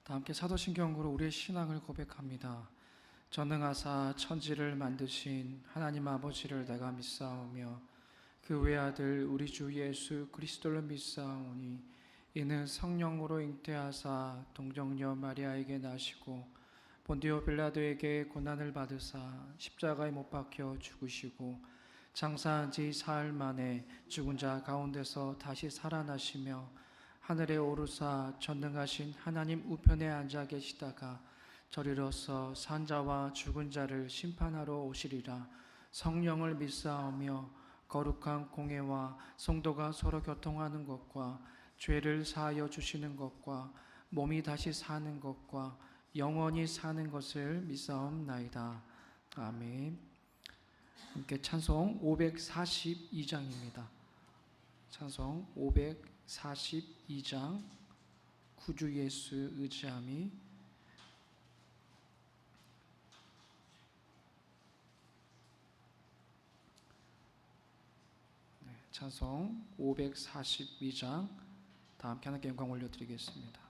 다 함께 사도신경으로 우리의 신앙을 고백합니다. 전능하사 천지를 만드신 하나님 아버지를 내가 믿사오며 그 외아들 우리 주 예수 그리스도를 믿사오니 이는 성령으로 잉태하사 동정녀 마리아에게 나시고 본디오 빌라도에게 고난을 받으사 십자가에 못 박혀 죽으시고 장사한 지 사흘 만에 죽은 자 가운데서 다시 살아나시며 하늘에 오르사 전능하신 하나님 우편에 앉아 계시다가 저리로서 산자와 죽은 자를 심판하러 오시리라. 성령을 믿사오며 거룩한 공회와 성도가 서로 교통하는 것과 죄를 사하여 주시는 것과 몸이 다시 사는 것과 영원히 사는 것을 믿사옵나이다. 아멘. 함께 찬송 542장입니다. 찬송 542장 구주 예수 의지함이. 찬송 542장 다 함께 하나님께 영광 올려드리겠습니다.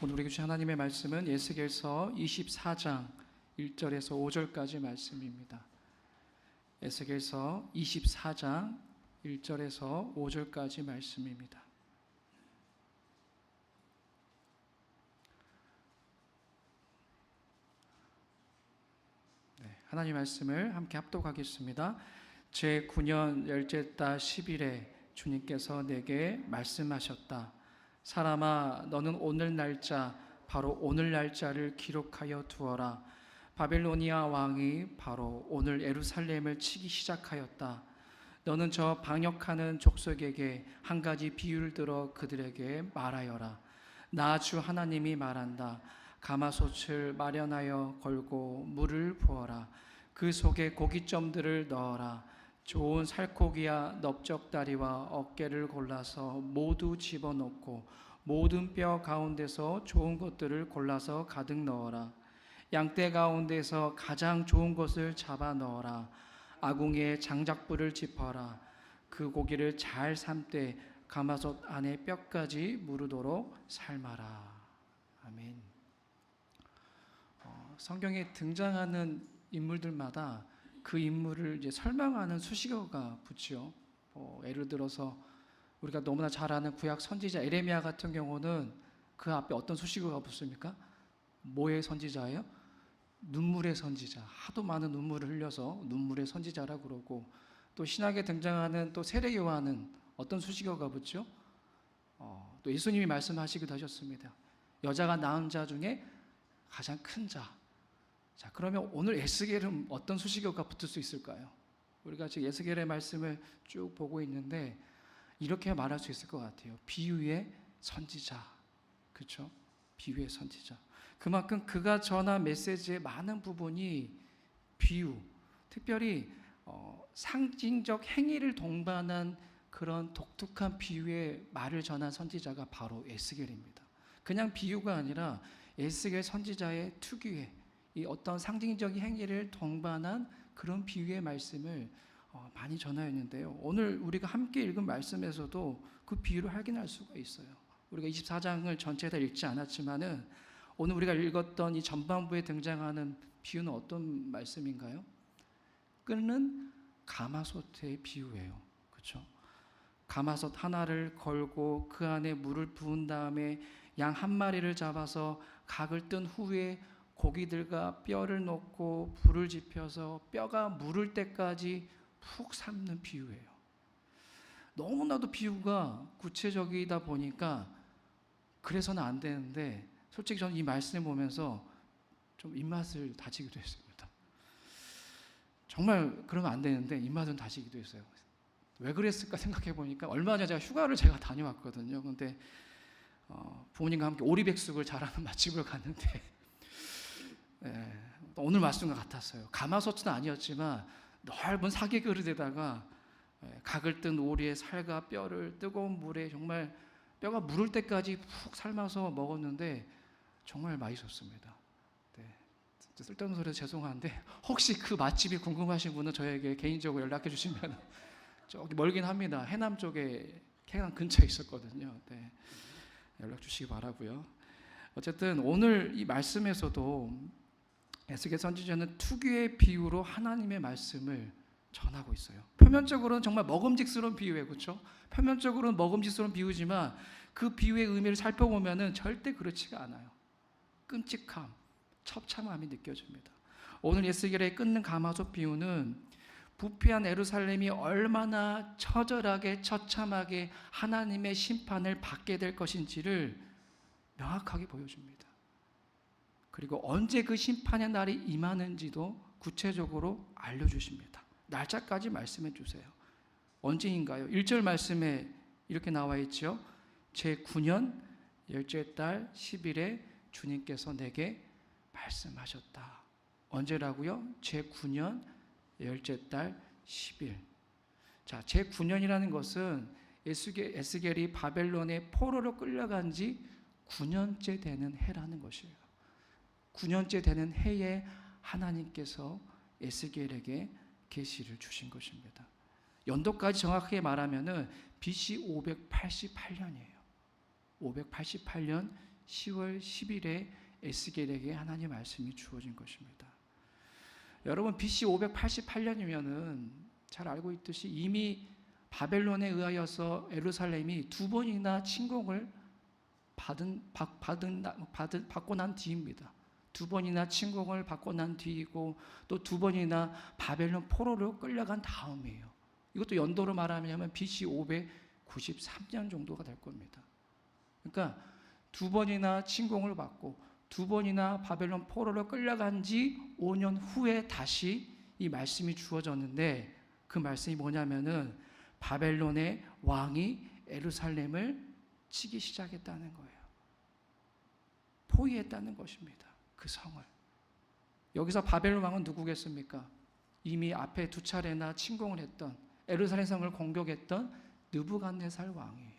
오늘 우리에게 주신 하나님의 말씀은 에스겔서 24장 1절에서 5절까지 말씀입니다. 에스겔서 24장 1절에서 5절까지 말씀입니다. 하나님 말씀을 함께 합독하겠습니다. 제9년 열째 달 10일에 주님께서 내게 말씀하셨다. 사람아 너는 오늘 날짜 바로 오늘 날짜를 기록하여 두어라. 바벨로니아 왕이 바로 오늘 예루살렘을 치기 시작하였다. 너는 저 방역하는 족속에게 한 가지 비유를 들어 그들에게 말하여라. 나 주 하나님이 말한다. 가마솥을 마련하여 걸고 물을 부어라. 그 속에 고깃점들을 넣어라. 좋은 살코기와 넓적다리와 어깨를 골라서 모두 집어넣고 모든 뼈 가운데서 좋은 것들을 골라서 가득 넣어라. 양떼 가운데서 가장 좋은 것을 잡아 넣어라. 아궁이에 장작불을 짚어라. 그 고기를 잘 삶되 가마솥 안에 뼈까지 무르도록 삶아라. 아멘. 성경에 등장하는 인물들마다 그 인물을 이제 설명하는 수식어가 붙죠. 예를 들어서 우리가 너무나 잘 아는 구약 선지자 에레미야 같은 경우는 그 앞에 어떤 수식어가 붙습니까? 뭐의 선지자예요? 눈물의 선지자. 하도 많은 눈물을 흘려서 눈물의 선지자라고 그러고, 또 신약에 등장하는 또 세례 요한은 어떤 수식어가 붙죠? 또 예수님이 말씀하시기도 하셨습니다. 여자가 낳은 자 중에 가장 큰 자. 자, 그러면 오늘 에스겔은 어떤 수식어가 붙을 수 있을까요? 우리가 지금 에스겔의 말씀을 쭉 보고 있는데 이렇게 말할 수 있을 것 같아요. 비유의 선지자. 그렇죠? 비유의 선지자. 그만큼 그가 전한 메시지의 많은 부분이 비유, 특별히 상징적 행위를 동반한 그런 독특한 비유의 말을 전한 선지자가 바로 에스겔입니다. 그냥 비유가 아니라 에스겔 선지자의 특유의 이 어떤 상징적인 행위를 동반한 그런 비유의 말씀을 많이 전하였는데요. 오늘 우리가 함께 읽은 말씀에서도 그 비유를 확인할 수가 있어요. 우리가 24장을 전체 다 읽지 않았지만은 오늘 우리가 읽었던 이 전반부에 등장하는 비유는 어떤 말씀인가요? 끓는 가마솥의 비유예요. 그렇죠? 가마솥 하나를 걸고 그 안에 물을 부은 다음에 양 한 마리를 잡아서 각을 뜬 후에 고기들과 뼈를 넣고 불을 지펴서 뼈가 무를 때까지 푹 삶는 비유예요. 너무나도 비유가 구체적이다 보니까 그래서는 안 되는데, 솔직히 저는 이 말씀을 보면서 좀 입맛을 다지기도 했습니다. 정말 그러면 안 되는데 입맛은 다지기도 했어요. 왜 그랬을까 생각해 보니까 얼마 전에 휴가를 다녀왔거든요. 근데 부모님과 함께 오리백숙을 잘하는 맛집을 갔는데 오늘 말씀과 같았어요. 가마솥은 아니었지만 넓은 사기 그릇에다가 각을 뜬 오리의 살과 뼈를 뜨거운 물에 정말 뼈가 무를 때까지 푹 삶아서 먹었는데 정말 맛있었습니다. 쓸데없는 소리도 죄송한데 혹시 그 맛집이 궁금하신 분은 저에게 개인적으로 연락해 주시면 저기 멀긴 합니다. 해남 쪽에, 해남 근처에 있었거든요. 연락 주시기 바라고요. 어쨌든 오늘 이 말씀에서도 에스겔 선지자는 특유의 비유로 하나님의 말씀을 전하고 있어요. 표면적으로는 정말 먹음직스러운 비유예요. 그렇죠? 표면적으로는 먹음직스러운 비유지만 그 비유의 의미를 살펴보면은 절대 그렇지가 않아요. 끔찍함, 처참함이 느껴집니다. 오늘 에스겔의 끓는 가마솥 비유는 부패한 예루살렘이 얼마나 처절하게 처참하게 하나님의 심판을 받게 될 것인지를 명확하게 보여줍니다. 그리고 언제 그 심판의 날이 임하는지도 구체적으로 알려주십니다. 날짜까지 말씀해 주세요. 언제인가요? 1절 말씀에 이렇게 나와 있죠. 제9년 열째 달 10일에 주님께서 내게 말씀하셨다. 언제라고요? 제9년 열째 달 10일. 자, 제9년이라는 것은 에스겔이 바벨론의 포로로 끌려간 지 9년째 되는 해라는 것이에요. 9년째 되는 해에 하나님께서 에스겔에게 계시를 주신 것입니다. 연도까지 정확하게 말하면은 BC 588년이에요. 588년 10월 10일에 에스겔에게 하나님의 말씀이 주어진 것입니다. 여러분, BC 588년이면은 잘 알고 있듯이 이미 바벨론에 의하여서 예루살렘이 두 번이나 침공을 받고 난 뒤입니다. 두 번이나 침공을 받고 난 뒤이고 또 두 번이나 바벨론 포로로 끌려간 다음이에요. 이것도 연도로 말하면 BC 593년 정도가 될 겁니다. 그러니까 두 번이나 침공을 받고 두 번이나 바벨론 포로로 끌려간 지 5년 후에 다시 이 말씀이 주어졌는데, 그 말씀이 뭐냐면은 바벨론의 왕이 예루살렘을 치기 시작했다는 거예요. 포위했다는 것입니다. 그 성을. 여기서 바벨론 왕은 누구겠습니까? 이미 앞에 두 차례나 침공을 했던, 예루살렘 성을 공격했던 느부갓네살 왕이에요.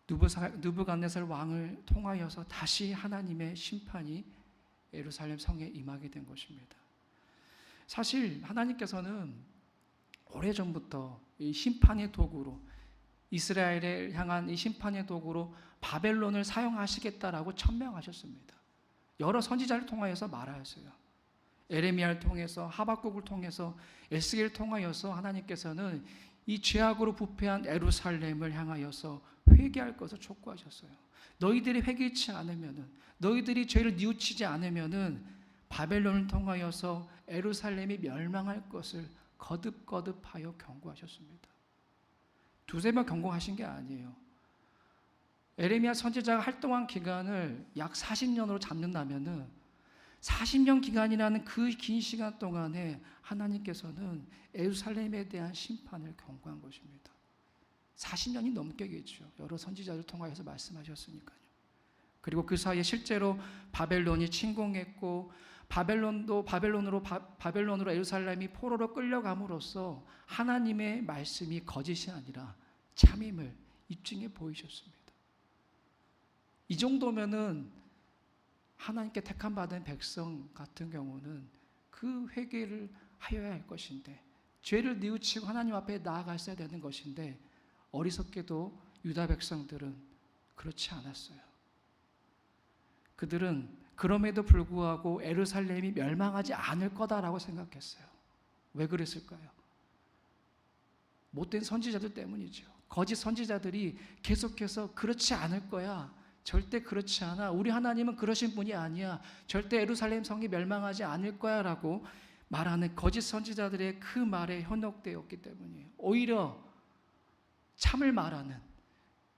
느부갓네살 왕을 통하여서 다시 하나님의 심판이 예루살렘 성에 임하게 된 것입니다. 사실 하나님께서는 오래전부터 이 심판의 도구로, 이스라엘을 향한 이 심판의 도구로 바벨론을 사용하시겠다라고 천명하셨습니다. 여러 선지자를 통하여서 말하였어요. 에레미야를 통해서, 하박국을 통해서, 에스겔을 통하여서 하나님께서는 이 죄악으로 부패한 예루살렘을 향하여서 회개할 것을 촉구하셨어요. 너희들이 회개치 않으면은, 너희들이 죄를 뉘우치지 않으면은 바벨론을 통하여서 예루살렘이 멸망할 것을 거듭거듭하여 경고하셨습니다. 두세 번 경고하신 게 아니에요. 에레미야 선지자가 활동한 기간을 약 40년으로 잡는다면은 40년 기간이라는 그 긴 시간 동안에 하나님께서는 예루살렘에 대한 심판을 경고한 것입니다. 40년이 넘게겠죠. 여러 선지자를 통하여서 말씀하셨으니까요. 그리고 그 사이에 실제로 바벨론이 침공했고, 바벨론으로 예루살렘이 포로로 끌려감으로써 하나님의 말씀이 거짓이 아니라 참임을 입증해 보이셨습니다. 이 정도면은 하나님께 택함 받은 백성 같은 경우는 그 회개를 하여야 할 것인데, 죄를 뉘우치고 하나님 앞에 나아갔어야 되는 것인데, 어리석게도 유다 백성들은 그렇지 않았어요. 그들은 그럼에도 불구하고 예루살렘이 멸망하지 않을 거다라고 생각했어요. 왜 그랬을까요? 못된 선지자들 때문이죠. 거짓 선지자들이 계속해서 그렇지 않을 거야, 절대 그렇지 않아, 우리 하나님은 그러신 분이 아니야, 절대 예루살렘 성이 멸망하지 않을 거야 라고 말하는 거짓 선지자들의 그 말에 현혹되었기 때문이에요. 오히려 참을 말하는,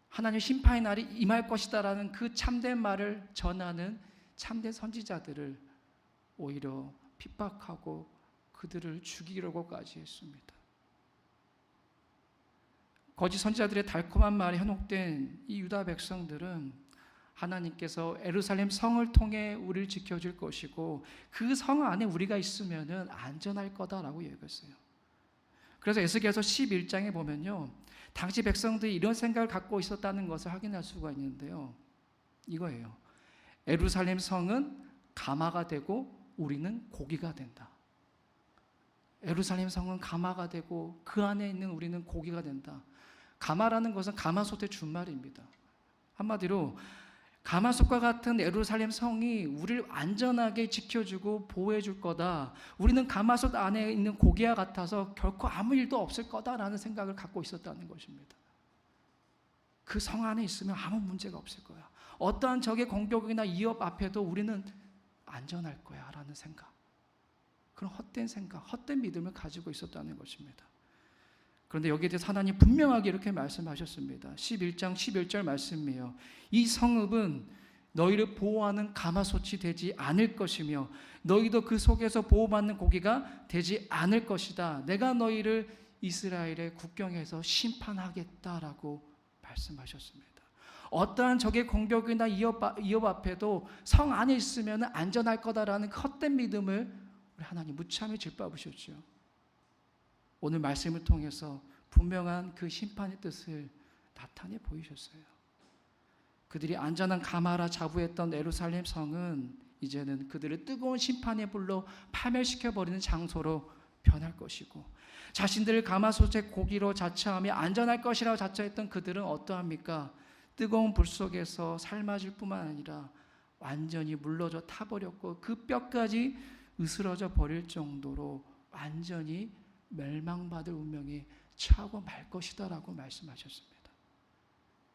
하나님 심판의 날이 임할 것이다 라는 그 참된 말을 전하는 참된 선지자들을 오히려 핍박하고 그들을 죽이려고까지 했습니다. 거짓 선지자들의 달콤한 말에 현혹된 이 유다 백성들은 하나님께서 예루살렘 성을 통해 우리를 지켜줄 것이고 그 성 안에 우리가 있으면 안전할 거다라고 얘기했어요. 그래서 에스겔서 11장에 보면요, 당시 백성들이 이런 생각을 갖고 있었다는 것을 확인할 수가 있는데요, 이거예요. 예루살렘 성은 가마가 되고 우리는 고기가 된다. 예루살렘 성은 가마가 되고 그 안에 있는 우리는 고기가 된다. 가마라는 것은 가마솥의 준말입니다. 한마디로 가마솥과 같은 예루살렘 성이 우리를 안전하게 지켜주고 보호해줄 거다. 우리는 가마솥 안에 있는 고기와 같아서 결코 아무 일도 없을 거다라는 생각을 갖고 있었다는 것입니다. 그 성 안에 있으면 아무 문제가 없을 거야. 어떠한 적의 공격이나 위협 앞에도 우리는 안전할 거야 라는 생각, 그런 헛된 생각, 헛된 믿음을 가지고 있었다는 것입니다. 그런데 여기에 대해서 하나님 분명하게 이렇게 말씀하셨습니다. 11장 11절 말씀이에요. 이 성읍은 너희를 보호하는 가마솥이 되지 않을 것이며 너희도 그 속에서 보호받는 고기가 되지 않을 것이다. 내가 너희를 이스라엘의 국경에서 심판하겠다라고 말씀하셨습니다. 어떠한 적의 공격이나 위협 앞에도 성 안에 있으면 안전할 거다라는 헛된 믿음을 우리 하나님 무참히 짓밟으셨죠. 오늘 말씀을 통해서 분명한 그 심판의 뜻을 나타내 보이셨어요. 그들이 안전한 가마라 자부했던 예루살렘 성은 이제는 그들을 뜨거운 심판의 불로 파멸시켜버리는 장소로 변할 것이고, 자신들을 가마솥의 고기로 자처하며 안전할 것이라고 자처했던 그들은 어떠합니까? 뜨거운 불 속에서 삶아질 뿐만 아니라 완전히 물러져 타버렸고 그 뼈까지 으스러져 버릴 정도로 완전히 멸망받을 운명에 처하고 말 것이다 라고 말씀하셨습니다.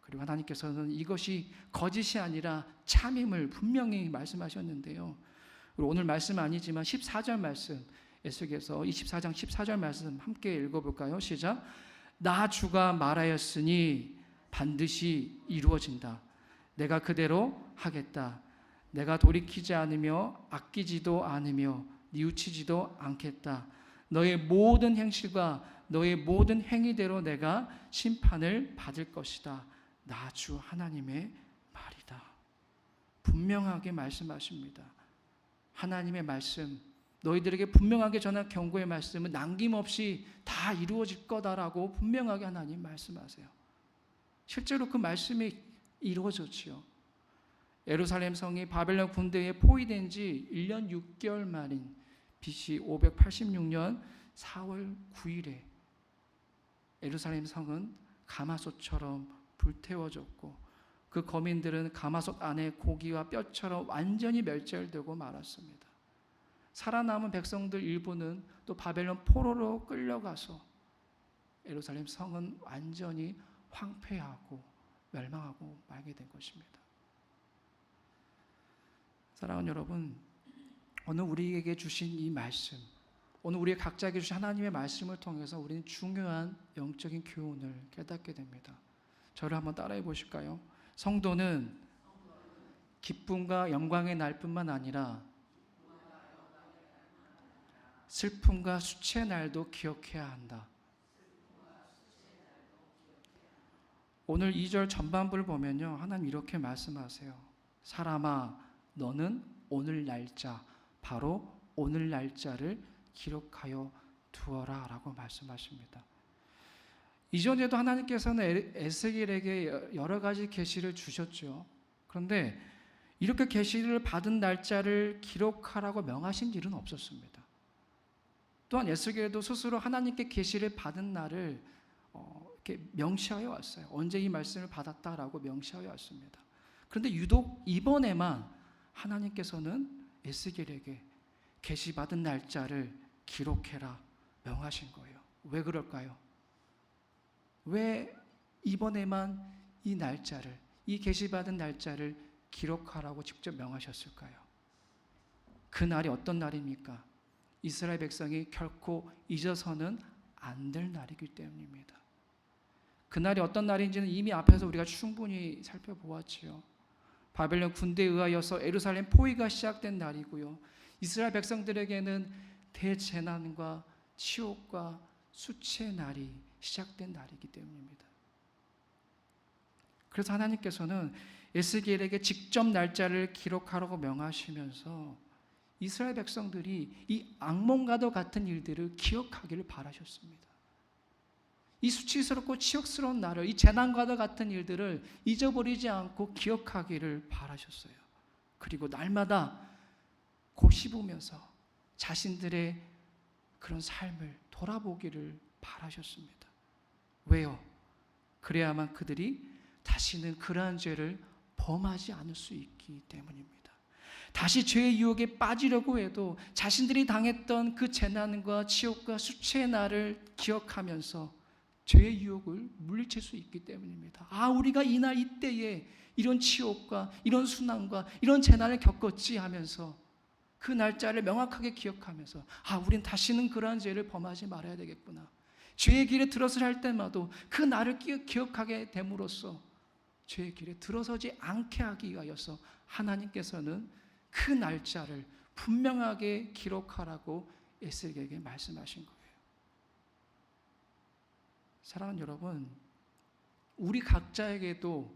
그리고 하나님께서는 이것이 거짓이 아니라 참임을 분명히 말씀하셨는데요, 오늘 말씀 아니지만 14절 말씀, 에스겔서 24장 14절 말씀 함께 읽어볼까요? 시작. 나 주가 말하였으니 반드시 이루어진다. 내가 그대로 하겠다. 내가 돌이키지 않으며 아끼지도 않으며 뉘우치지도 않겠다. 너의 모든 행실과 너의 모든 행위대로 내가 심판을 받을 것이다. 나 주 하나님의 말이다. 분명하게 말씀하십니다. 하나님의 말씀, 너희들에게 분명하게 전한 경고의 말씀은 남김없이 다 이루어질 거다라고 분명하게 하나님 말씀하세요. 실제로 그 말씀이 이루어졌지요. 예루살렘 성이 바벨론 군대에 포위된 지 1년 6개월 만인 BC 586년 4월 9일에 예루살렘 성은 가마솥처럼 불태워졌고 그 거민들은 가마솥 안에 고기와 뼈처럼 완전히 멸절되고 말았습니다. 살아남은 백성들 일부는 또 바벨론 포로로 끌려가서 예루살렘 성은 완전히 황폐하고 멸망하고 말게 된 것입니다. 사랑하는 여러분, 오늘 우리에게 주신 이 말씀, 오늘 우리 각자에게 주신 하나님의 말씀을 통해서 우리는 중요한 영적인 교훈을 깨닫게 됩니다. 저를 한번 따라해 보실까요? 성도는 기쁨과 영광의 날뿐만 아니라 슬픔과 수치의 날도 기억해야 한다. 오늘 2절 전반부를 보면요, 하나님 이렇게 말씀하세요. 사람아, 너는 오늘 날짜, 바로 오늘 날짜를 기록하여 두어라 라고 말씀하십니다. 이전에도 하나님께서는 에스겔에게 여러 가지 계시를 주셨죠. 그런데 이렇게 계시를 받은 날짜를 기록하라고 명하신 일은 없었습니다. 또한 에스겔도 스스로 하나님께 계시를 받은 날을 이렇게 명시하여 왔어요. 언제 이 말씀을 받았다라고 명시하여 왔습니다. 그런데 유독 이번에만 하나님께서는 에스겔에게 계시받은 날짜를 기록해라 명하신 거예요. 왜 그럴까요? 왜 이번에만 이 날짜를, 이 계시받은 날짜를 기록하라고 직접 명하셨을까요? 그 날이 어떤 날입니까? 이스라엘 백성이 결코 잊어서는 안 될 날이기 때문입니다. 그 날이 어떤 날인지는 이미 앞에서 우리가 충분히 살펴보았지요. 바벨론 군대에 의하여서 예루살렘 포위가 시작된 날이고요. 이스라엘 백성들에게는 대재난과 치욕과 수치의 날이 시작된 날이기 때문입니다. 그래서 하나님께서는 에스겔에게 직접 날짜를 기록하라고 명하시면서 이스라엘 백성들이 이 악몽과도 같은 일들을 기억하기를 바라셨습니다. 이 수치스럽고 치욕스러운 날을, 이 재난과도 같은 일들을 잊어버리지 않고 기억하기를 바라셨어요. 그리고 날마다 곱씹으면서 자신들의 그런 삶을 돌아보기를 바라셨습니다. 왜요? 그래야만 그들이 다시는 그러한 죄를 범하지 않을 수 있기 때문입니다. 다시 죄의 유혹에 빠지려고 해도 자신들이 당했던 그 재난과 치욕과 수치의 날을 기억하면서 죄의 유혹을 물리칠 수 있기 때문입니다. 우리가 이날 이때에 이런 치욕과 이런 순환과 이런 재난을 겪었지 하면서 그 날짜를 명확하게 기억하면서 우린 다시는 그러한 죄를 범하지 말아야 되겠구나. 죄의 길에 들어서야 할 때마다 그 날을 기억하게 됨으로써 죄의 길에 들어서지 않게 하기 위하여서 하나님께서는 그 날짜를 분명하게 기록하라고 에스겔에게 말씀하신 거예요. 사랑하는 여러분, 우리 각자에게도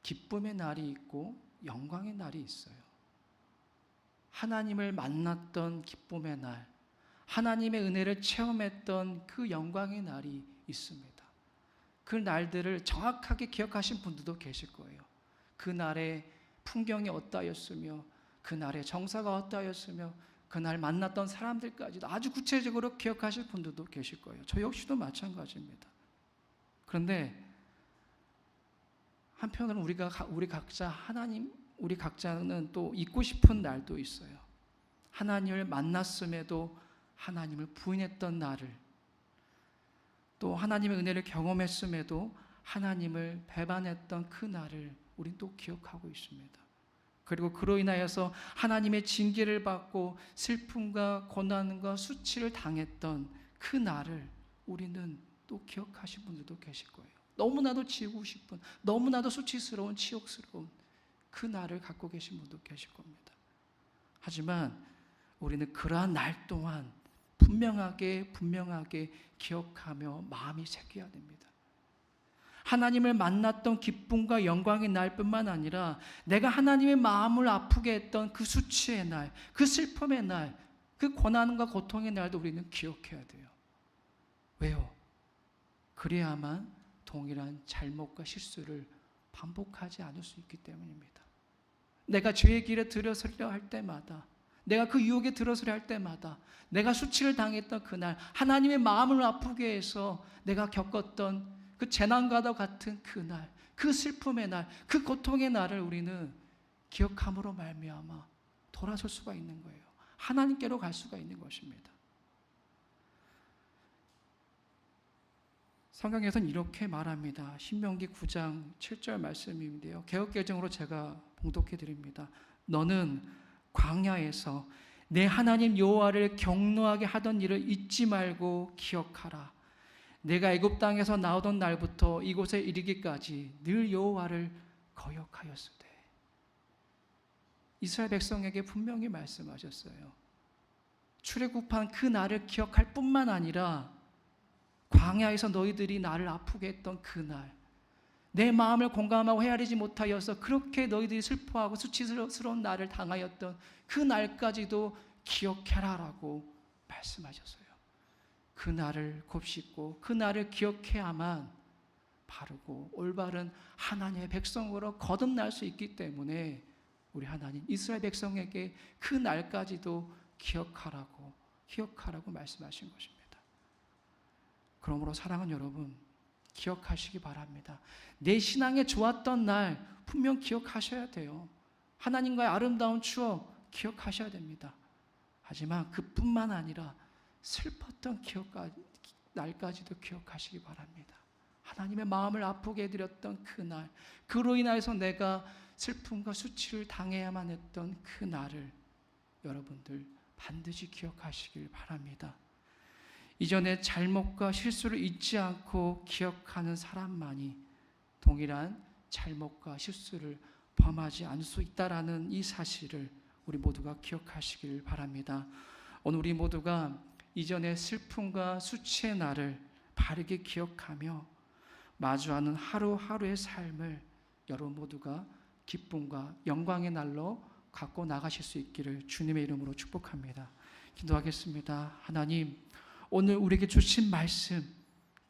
기쁨의 날이 있고 영광의 날이 있어요. 하나님을 만났던 기쁨의 날, 하나님의 은혜를 체험했던 그 영광의 날이 있습니다. 그 날들을 정확하게 기억하신 분들도 계실 거예요. 그 날의 풍경이 어떠하였으며 그 날의 정사가 어떠하였으며 그날 만났던 사람들까지도 아주 구체적으로 기억하실 분들도 계실 거예요. 저 역시도 마찬가지입니다. 그런데 한편으로는 우리 각자는 또 잊고 싶은 날도 있어요. 하나님을 만났음에도 하나님을 부인했던 날을, 또 하나님의 은혜를 경험했음에도 하나님을 배반했던 그 날을 우린 또 기억하고 있습니다. 그리고 그로 인하여서 하나님의 징계를 받고 슬픔과 고난과 수치를 당했던 그 날을 우리는 또 기억하신 분들도 계실 거예요. 너무나도 지우고 싶은, 너무나도 수치스러운, 치욕스러운 그 날을 갖고 계신 분도 계실 겁니다. 하지만 우리는 그러한 날 동안 분명하게 기억하며 마음이 새겨야 됩니다. 하나님을 만났던 기쁨과 영광의 날뿐만 아니라 내가 하나님의 마음을 아프게 했던 그 수치의 날, 그 슬픔의 날, 그 고난과 고통의 날도 우리는 기억해야 돼요. 왜요? 그래야만 동일한 잘못과 실수를 반복하지 않을 수 있기 때문입니다. 내가 죄의 길에 들어서려 할 때마다, 내가 그 유혹에 들어서려 할 때마다, 내가 수치를 당했던 그날, 하나님의 마음을 아프게 해서 내가 겪었던 그 재난과도 같은 그날, 그 슬픔의 날, 그 고통의 날을 우리는 기억함으로 말미암아 돌아설 수가 있는 거예요. 하나님께로 갈 수가 있는 것입니다. 성경에서는 이렇게 말합니다. 신명기 9장 7절 말씀인데요. 개역개정으로 제가 봉독해 드립니다. 너는 광야에서 내 하나님 여호와를 경노하게 하던 일을 잊지 말고 기억하라. 내가 애굽 땅에서 나오던 날부터 이곳에 이르기까지 늘 여호와를 거역하였으되. 이스라엘 백성에게 분명히 말씀하셨어요. 출애굽한 그 날을 기억할 뿐만 아니라 광야에서 너희들이 나를 아프게 했던 그 날, 내 마음을 공감하고 헤아리지 못하여서 그렇게 너희들이 슬퍼하고 수치스러운 날을 당하였던 그 날까지도 기억해라라고 말씀하셨어요. 그 날을 곱씹고 그 날을 기억해야만 바르고 올바른 하나님의 백성으로 거듭날 수 있기 때문에 우리 하나님 이스라엘 백성에게 그 날까지도 기억하라고 말씀하신 것입니다. 그러므로 사랑하는 여러분, 기억하시기 바랍니다. 내 신앙에 좋았던 날 분명 기억하셔야 돼요. 하나님과의 아름다운 추억 기억하셔야 됩니다. 하지만 그뿐만 아니라 슬펐던 날까지도 기억하시기 바랍니다. 하나님의 마음을 아프게 해드렸던 그 날, 그로 인하여서 내가 슬픔과 수치를 당해야만 했던 그 날을 여러분들 반드시 기억하시길 바랍니다. 이전의 잘못과 실수를 잊지 않고 기억하는 사람만이 동일한 잘못과 실수를 범하지 않을 수 있다라는 이 사실을 우리 모두가 기억하시길 바랍니다. 오늘 우리 모두가 이전의 슬픔과 수치의 날을 바르게 기억하며 마주하는 하루하루의 삶을 여러분 모두가 기쁨과 영광의 날로 갖고 나가실 수 있기를 주님의 이름으로 축복합니다. 기도하겠습니다. 하나님, 오늘 우리에게 주신 말씀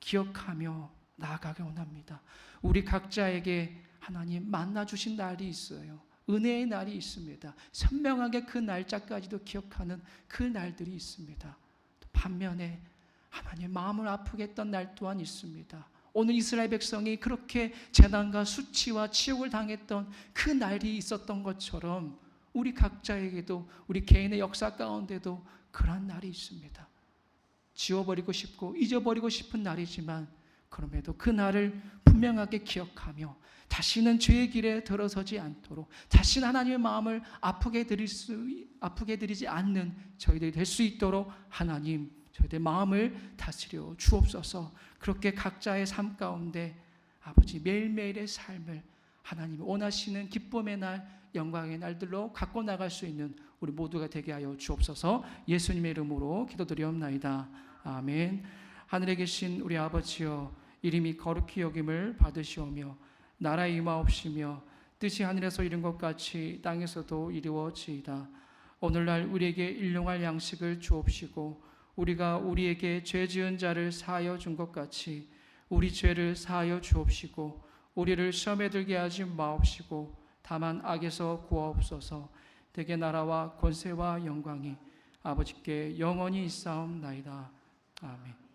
기억하며 나아가게 원합니다. 우리 각자에게 하나님 만나 주신 날이 있어요. 은혜의 날이 있습니다. 선명하게 그 날짜까지도 기억하는 그 날들이 있습니다. 반면에 하나님 마음을 아프게 했던 날 또한 있습니다. 오늘 이스라엘 백성이 그렇게 재난과 수치와 치욕을 당했던 그 날이 있었던 것처럼 우리 각자에게도 우리 개인의 역사 가운데도 그러한 날이 있습니다. 지워버리고 싶고 잊어버리고 싶은 날이지만 그럼에도 그 날을 분명하게 기억하며 다시는 죄의 길에 들어서지 않도록, 다시는 하나님의 마음을 아프게 드리지 않는 저희들이 될 수 있도록 하나님 저희들 마음을 다스려 주옵소서. 그렇게 각자의 삶 가운데 아버지 매일매일의 삶을 하나님이 원하시는 기쁨의 날, 영광의 날들로 갖고 나갈 수 있는 우리 모두가 되게 하여 주옵소서. 예수님의 이름으로 기도드리옵나이다. 아멘. 하늘에 계신 우리 아버지여, 이름이 거룩히 여김을 받으시오며 나라의 임하옵시며 뜻이 하늘에서 이룬 것 같이 땅에서도 이루어지이다. 오늘날 우리에게 일용할 양식을 주옵시고 우리가 우리에게 죄 지은 자를 사하여 준 것 같이 우리 죄를 사하여 주옵시고 우리를 시험에 들게 하지 마옵시고 다만 악에서 구하옵소서. 대개 나라와 권세와 영광이 아버지께 영원히 있사옵나이다. 아멘.